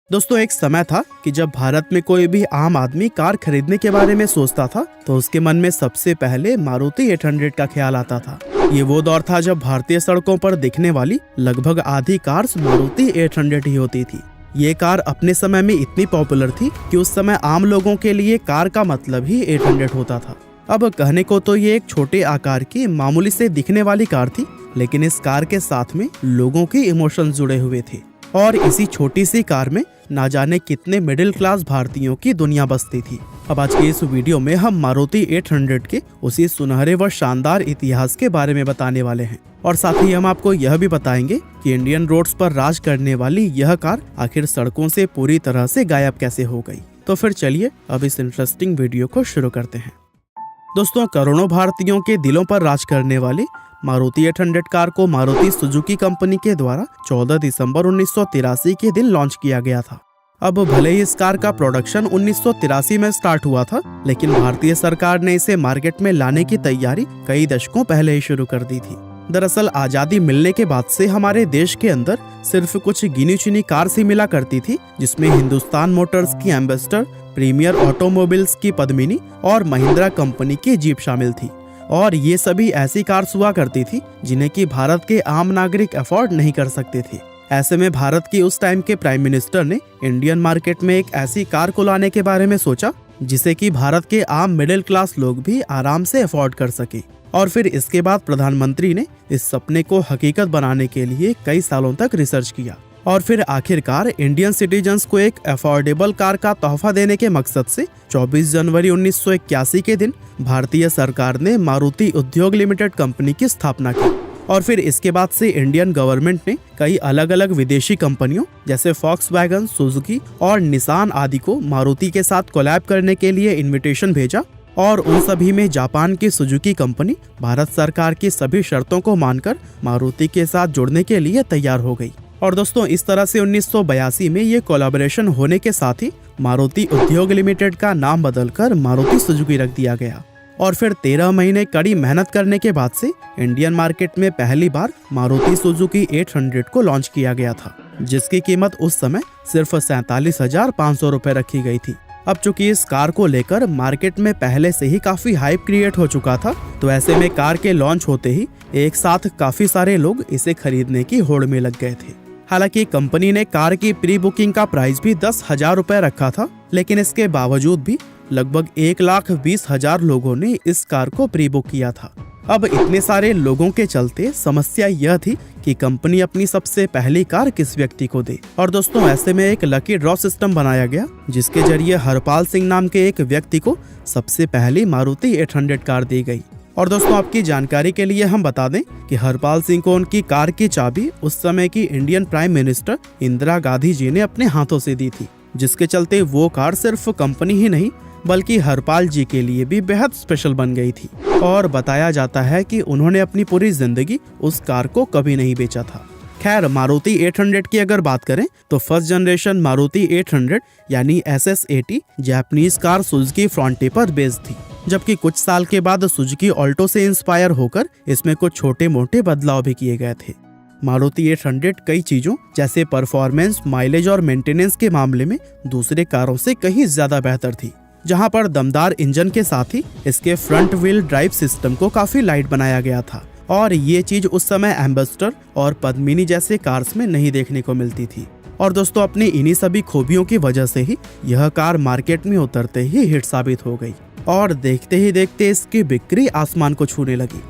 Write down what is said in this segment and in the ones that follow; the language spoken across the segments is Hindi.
दोस्तों एक समय था कि जब भारत में कोई भी आम आदमी कार खरीदने के बारे में सोचता था तो उसके मन में सबसे पहले मारुति 800 का ख्याल आता था। ये वो दौर था जब भारतीय सड़कों पर दिखने वाली लगभग आधी कार्स मारुति 800 ही होती थी। ये कार अपने समय में इतनी पॉपुलर थी कि उस समय आम लोगों के लिए कार का मतलब ही 800 होता था। अब कहने को तो ये एक छोटे आकार की मामूली से दिखने वाली कार थी, लेकिन इस कार के साथ में लोगों के इमोशन जुड़े हुए थे और इसी छोटी सी कार में ना जाने कितने मिडिल क्लास भारतीयों की दुनिया बसती थी। अब आज के इस वीडियो में हम मारुति 800 के उसी सुनहरे व शानदार इतिहास के बारे में बताने वाले हैं और साथ ही हम आपको यह भी बताएंगे कि इंडियन रोड्स पर राज करने वाली यह कार आखिर सड़कों से पूरी तरह से गायब कैसे हो गई। तो फिर चलिए अब इस इंटरेस्टिंग वीडियो को शुरू करते हैं। दोस्तों करोड़ों भारतीयों के दिलों पर राज करने वाली मारुति 800 कार को मारुति सुजुकी कंपनी के द्वारा 14 दिसंबर 1983 के दिन लॉन्च किया गया था। अब भले ही इस कार का प्रोडक्शन 1983 में स्टार्ट हुआ था, लेकिन भारतीय सरकार ने इसे मार्केट में लाने की तैयारी कई दशकों पहले ही शुरू कर दी थी। दरअसल आजादी मिलने के बाद से हमारे देश के अंदर सिर्फ कुछ गिनी चुनी कार्स ही मिला करती थी, जिसमें हिंदुस्तान मोटर्स की एम्बेसडर, प्रीमियर ऑटोमोबाइल्स की पद्मिनी और महिंद्रा कंपनी की जीप शामिल थी। और ये सभी ऐसी कार्स हुआ करती थी जिन्हें कि भारत के आम नागरिक अफोर्ड नहीं कर सकते थे। ऐसे में भारत की उस टाइम के प्राइम मिनिस्टर ने इंडियन मार्केट में एक ऐसी कार को लाने के बारे में सोचा जिसे कि भारत के आम मिडिल क्लास लोग भी आराम से अफोर्ड कर सके। और फिर इसके बाद प्रधानमंत्री ने इस सपने को हकीकत बनाने के लिए कई सालों तक रिसर्च किया और फिर आखिरकार इंडियन सिटीजन्स को एक अफोर्डेबल कार का तोहफा देने के मकसद से 24 जनवरी 1981 के दिन भारतीय सरकार ने मारुति उद्योग लिमिटेड कंपनी की स्थापना की। और फिर इसके बाद से इंडियन गवर्नमेंट ने कई अलग अलग विदेशी कंपनियों जैसे फॉक्सवैगन, सुजुकी और निसान आदि को मारुति के साथ कोलैब करने के लिए इन्विटेशन भेजा और उन सभी में जापान की सुजुकी कंपनी भारत सरकार की सभी शर्तों को मानकर मारुति के साथ जुड़ने के लिए तैयार हो गई। और दोस्तों इस तरह से 1982 में ये कोलैबोरेशन होने के साथ ही मारुति उद्योग लिमिटेड का नाम बदलकर मारुति सुजुकी रख दिया गया। और फिर 13 महीने कड़ी मेहनत करने के बाद से इंडियन मार्केट में पहली बार मारुति सुजुकी 800 को लॉन्च किया गया था, जिसकी कीमत उस समय सिर्फ 47,500 रुपए रखी गई थी। अब चूंकि इस कार को लेकर मार्केट में पहले से ही काफी हाइप क्रिएट हो चुका था, तो ऐसे में कार के लॉन्च होते ही एक साथ काफी सारे लोग इसे खरीदने की होड़ में लग गए थे। हालांकि कंपनी ने कार की प्री बुकिंग का प्राइस भी 10,000 रुपए रखा था, लेकिन इसके बावजूद भी लगभग 1,20,000 लोगों ने इस कार को प्री बुक किया था। अब इतने सारे लोगों के चलते समस्या यह थी कि कंपनी अपनी सबसे पहली कार किस व्यक्ति को दे। और दोस्तों ऐसे में एक लकी ड्रॉ सिस्टम बनाया गया, जिसके जरिए हरपाल सिंह नाम के एक व्यक्ति को सबसे पहली मारुति 800 कार दी गई। और दोस्तों आपकी जानकारी के लिए हम बता दें कि हरपाल सिंह को उनकी कार की चाबी उस समय की Indian prime minister Indira Gandhi ji ने अपने हाथों से दी थी, जिसके चलते वो कार सिर्फ कंपनी ही नहीं बल्कि हरपाल जी के लिए भी बेहद स्पेशल बन गई थी। और बताया जाता है कि उन्होंने अपनी पूरी जिंदगी उस कार को कभी नहीं बेचा था। खैर मारुति 800 की अगर बात करें तो फर्स्ट जनरेशन मारुति 800 यानी SS80 जापानीज कार सुजुकी फ्रंटे पर बेस्ड थी, जबकि कुछ साल के बाद सुजुकी ऑल्टो से इंस्पायर होकर इसमें कुछ छोटे मोटे बदलाव भी किए गए थे। मारुति 800 कई चीजों जैसे परफॉर्मेंस, माइलेज और मेंटेनेंस के मामले में दूसरे कारों से कहीं ज्यादा बेहतर थी, जहां पर दमदार इंजन के साथ ही इसके फ्रंट व्हील ड्राइव सिस्टम को काफी लाइट बनाया गया था। और ये चीज उस समय एम्बेसडर और पद्मिनी जैसे कार्स में नहीं देखने को मिलती थी। और दोस्तों अपनी इन्हीं सभी खूबियों की वजह से ही यह कार मार्केट में उतरते ही हिट साबित हो गई और देखते ही देखते इसकी बिक्री आसमान को छूने लगी।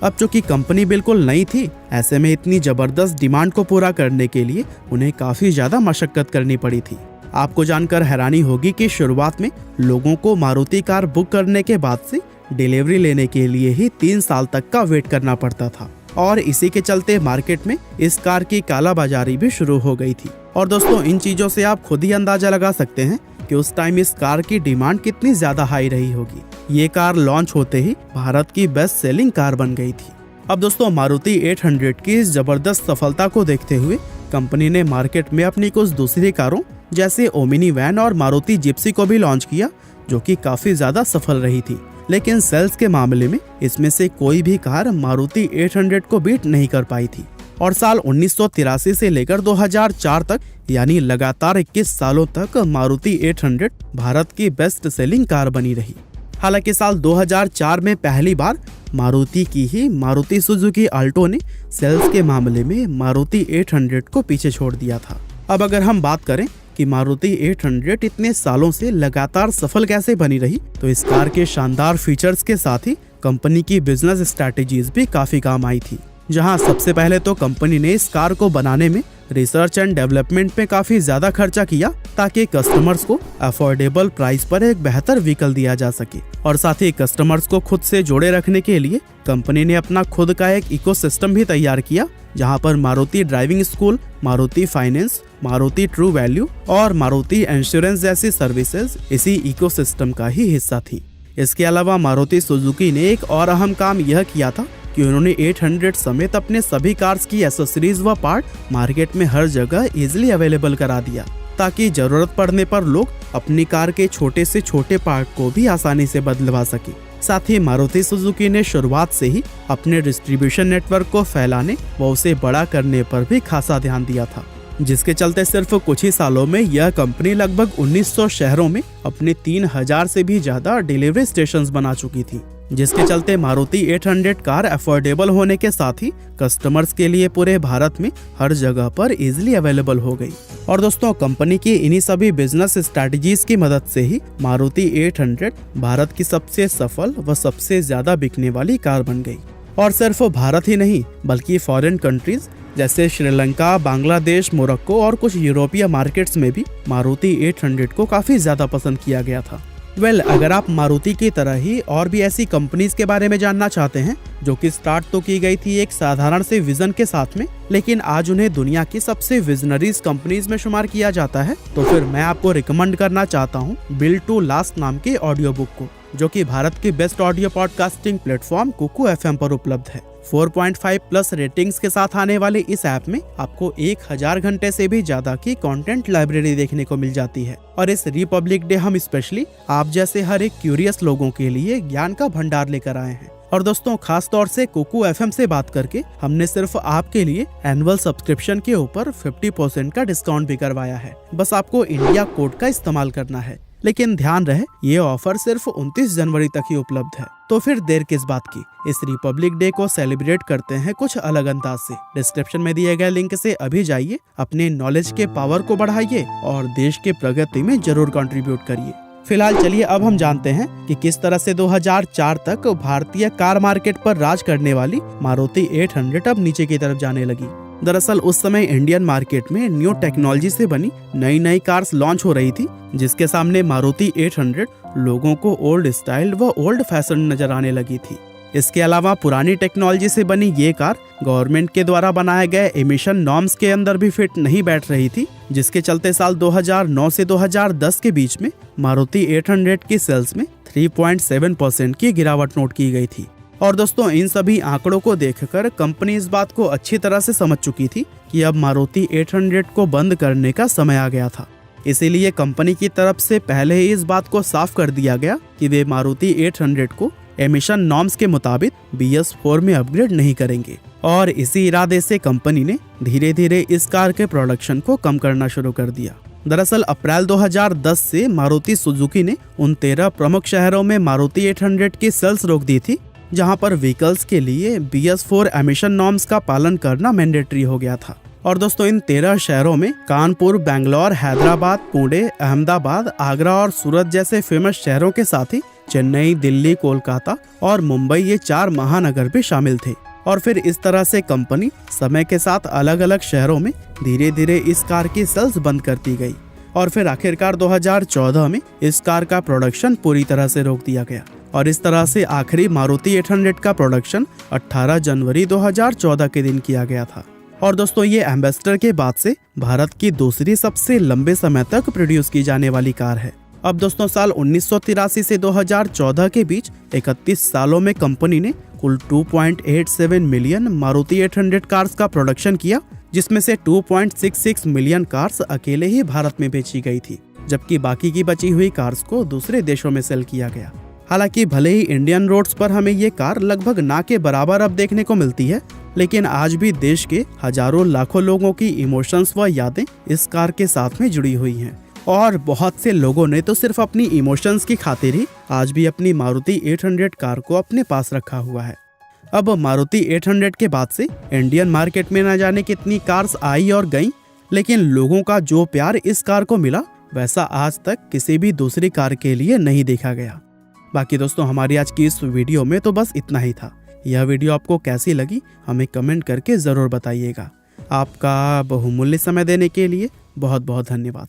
अब चूंकि कंपनी बिल्कुल नई थी, ऐसे में इतनी जबरदस्त डिमांड को पूरा करने के लिए उन्हें काफी ज्यादा मशक्कत करनी पड़ी थी। आपको जानकर हैरानी होगी कि शुरुआत में लोगों को मारुति कार बुक करने के बाद से डिलीवरी लेने के लिए ही 3 साल तक का वेट करना पड़ता था और इसी के चलते मार्केट में इस कार की कालाबाजारी भी शुरू हो गई थी। और दोस्तों इन चीजों से आप खुद ही अंदाजा लगा सकते हैं कि उस टाइम इस कार की डिमांड कितनी ज्यादा हाई रही होगी। ये कार लॉन्च होते ही भारत की बेस्ट सेलिंग कार बन गई थी। अब दोस्तों मारुति 800 की इस जबरदस्त सफलता को देखते हुए कंपनी ने मार्केट में अपनी कुछ दूसरी कारों जैसे ओमिनी वैन और मारुति जिप्सी को भी लॉन्च किया, जो कि काफी ज्यादा सफल रही थी। लेकिन सेल्स के मामले में इसमें से कोई भी कार मारुति 800 को बीट नहीं कर पाई थी। और साल 1983 से लेकर 2004 तक यानी लगातार 21 सालों तक मारुति 800 भारत की बेस्ट सेलिंग कार बनी रही। हालांकि साल 2004 में पहली बार मारुति की ही मारुति सुजुकी आल्टो ने सेल्स के मामले में मारुति 800 को पीछे छोड़ दिया था। अब अगर हम बात करें कि मारुति 800 इतने सालों से लगातार सफल कैसे बनी रही, तो इस कार के शानदार फीचर्स के साथ ही कंपनी की बिजनेस स्ट्रैटेजीज भी काफी काम आई थी। जहां सबसे पहले तो कंपनी ने इस कार को बनाने में रिसर्च एंड डेवलपमेंट पे काफी ज्यादा खर्चा किया ताकि कस्टमर्स को अफोर्डेबल प्राइस पर एक बेहतर व्हीकल दिया जा सके। और साथ ही कस्टमर्स को खुद से जोड़े रखने के लिए कंपनी ने अपना खुद का एक इकोसिस्टम भी तैयार किया, जहां पर Maruti driving school, Maruti finance, Maruti true value और मारुति इंश्योरेंस जैसी सर्विसेज इसी इकोसिस्टम का ही हिस्सा थी। इसके अलावा मारुति सुजुकी ने एक और अहम काम यह किया था कि उन्होंने 800 समेत अपने सभी कार्स की एसेसरीज व पार्ट मार्केट में हर जगह इजीली अवेलेबल करा दिया, ताकि जरूरत पड़ने पर लोग अपनी कार के छोटे से छोटे पार्ट को भी आसानी से बदलवा सके। साथ ही मारुति सुजुकी ने शुरुआत से ही अपने डिस्ट्रीब्यूशन नेटवर्क को फैलाने व उसे बड़ा करने पर भी खासा ध्यान दिया था, जिसके चलते सिर्फ कुछ ही सालों में यह कंपनी लगभग 1900 शहरों में अपने 3000 से भी ज्यादा डिलीवरी स्टेशंस बना चुकी थी, जिसके चलते मारुति 800 कार अफोर्डेबल होने के साथ ही कस्टमर्स के लिए पूरे भारत में हर जगह पर इजीली अवेलेबल हो गई। और दोस्तों, कंपनी की इन्हीं सभी बिजनेस स्ट्रैटेजीज की मदद से ही मारुति 800 भारत की सबसे सफल व सबसे ज्यादा बिकने वाली कार बन गई। और सिर्फ भारत ही नहीं बल्कि फॉरेन कंट्रीज जैसे श्रीलंका, बांग्लादेश, मोरक्को और कुछ यूरोपीय मार्केट्स में भी मारुति 800 को काफी ज्यादा पसंद किया गया था। अगर आप मारुति की तरह ही और भी ऐसी कंपनीज के बारे में जानना चाहते हैं जो कि स्टार्ट तो की गई थी एक साधारण से विजन के साथ में, लेकिन आज उन्हें दुनिया की सबसे विजनरीज कंपनीज में शुमार किया जाता है, तो फिर मैं आपको रिकमेंड करना चाहता हूँ बिल्ड टू लास्ट नाम के ऑडियो बुक को, जो कि भारत की best audio podcasting platform Kuku FM पर उपलब्ध है। 4.5 प्लस रेटिंग्स के साथ आने वाले इस ऐप में आपको 1000 घंटे से भी ज्यादा की कंटेंट लाइब्रेरी देखने को मिल जाती है। और इस रिपब्लिक डे हम स्पेशली आप जैसे हर एक क्यूरियस लोगों के लिए ज्ञान का भंडार लेकर आए हैं। और दोस्तों, खास तौर से कुकू FM से बात करके हमने सिर्फ आपके लिए एनुअल सब्सक्रिप्शन के ऊपर 50% का डिस्काउंट भी करवाया है। बस आपको इंडिया कोड का इस्तेमाल करना है, लेकिन ध्यान रहे ये ऑफर सिर्फ 29 जनवरी तक ही उपलब्ध है। तो फिर देर किस बात की, इस रिपब्लिक डे को सेलिब्रेट करते हैं कुछ अलग अंदाज से। डिस्क्रिप्शन में दिए गए लिंक से अभी जाइए, अपने नॉलेज के पावर को बढ़ाइए और देश के प्रगति में जरूर कंट्रीब्यूट करिए। फिलहाल चलिए अब हम जानते हैं कि किस तरह से 2004 तक भारतीय कार मार्केट पर राज करने वाली मारुति 800 अब नीचे की तरफ जाने लगी। दरअसल उस समय इंडियन मार्केट में न्यू टेक्नोलॉजी से बनी नई कार्स लॉन्च हो रही थी, जिसके सामने मारुति 800 लोगों को ओल्ड स्टाइल व ओल्ड फैशन नजर आने लगी थी। इसके अलावा पुरानी टेक्नोलॉजी से बनी ये कार गवर्नमेंट के द्वारा बनाए गए एमिशन नॉर्म्स के अंदर भी फिट नहीं बैठ रही थी, जिसके चलते साल 2009 से 2010 के बीच में मारुति 800 की सेल्स में 3.7% की गिरावट नोट की गई थी। और दोस्तों, इन सभी आंकड़ों को देखकर कंपनी इस बात को अच्छी तरह से समझ चुकी थी कि अब मारुति 800 को बंद करने का समय आ गया था। इसीलिए कंपनी की तरफ से पहले ही इस बात को साफ कर दिया गया कि वे मारुति 800 को एमिशन नॉर्म्स के मुताबिक BS4 में अपग्रेड नहीं करेंगे। और इसी इरादे से कंपनी ने धीरे धीरे इस कार के प्रोडक्शन को कम करना शुरू कर दिया। दरअसल अप्रैल 2010 से मारुति सुजुकी ने उन 13 प्रमुख शहरों में मारुति 800 की सेल्स रोक दी थी, जहां पर व्हीकल्स के लिए BS4 एमिशन नॉर्म्स का पालन करना मैंडेटरी हो गया था। और दोस्तों, इन 13 शहरों में कानपुर, बेंगलोर, हैदराबाद, पुणे, अहमदाबाद, आगरा और सूरत जैसे फेमस शहरों के साथ ही चेन्नई, दिल्ली, कोलकाता और मुंबई ये 4 महानगर भी शामिल थे। और फिर इस तरह से कंपनी समय के साथ अलग अलग शहरों में धीरे धीरे इस कार की सेल्स बंद करती गई। और फिर आखिरकार 2014 में इस कार का प्रोडक्शन पूरी तरह से रोक दिया गया। और इस तरह से आखिरी मारुति 800 का प्रोडक्शन 18 जनवरी 2014 के दिन किया गया था। और दोस्तों, ये एम्बेसडर के बाद से भारत की दूसरी सबसे लंबे समय तक प्रोड्यूस की जाने वाली कार है। अब दोस्तों, साल 1983 से 2014 के बीच 31 सालों में कंपनी ने कुल 2.87 मिलियन मारुति 800 कार्स का प्रोडक्शन किया, जिसमें से 2.66 मिलियन कार्स अकेले ही भारत में बेची गई थी, जबकि बाकी की बची हुई कार्स को दूसरे देशों में सेल किया गया। हालांकि भले ही इंडियन रोड्स पर हमें ये कार लगभग ना के बराबर अब देखने को मिलती है, लेकिन आज भी देश के हजारों लाखों लोगों की इमोशंस व यादें इस कार के साथ में जुड़ी हुई हैं। और बहुत से लोगों ने तो सिर्फ अपनी इमोशंस की खातिर ही आज भी अपनी मारुति 800 कार को अपने पास रखा हुआ है। अब मारुति 800 के बाद से इंडियन मार्केट में न जाने कितनी कार्स आई और गईं, लेकिन लोगों का जो प्यार इस कार को मिला वैसा आज तक किसी भी दूसरी कार के लिए नहीं देखा गया। बाकी दोस्तों, हमारी आज की इस वीडियो में तो बस इतना ही था। यह वीडियो आपको कैसी लगी हमें कमेंट करके ज़रूर बताइएगा। आपका बहुमूल्य समय देने के लिए बहुत बहुत धन्यवाद।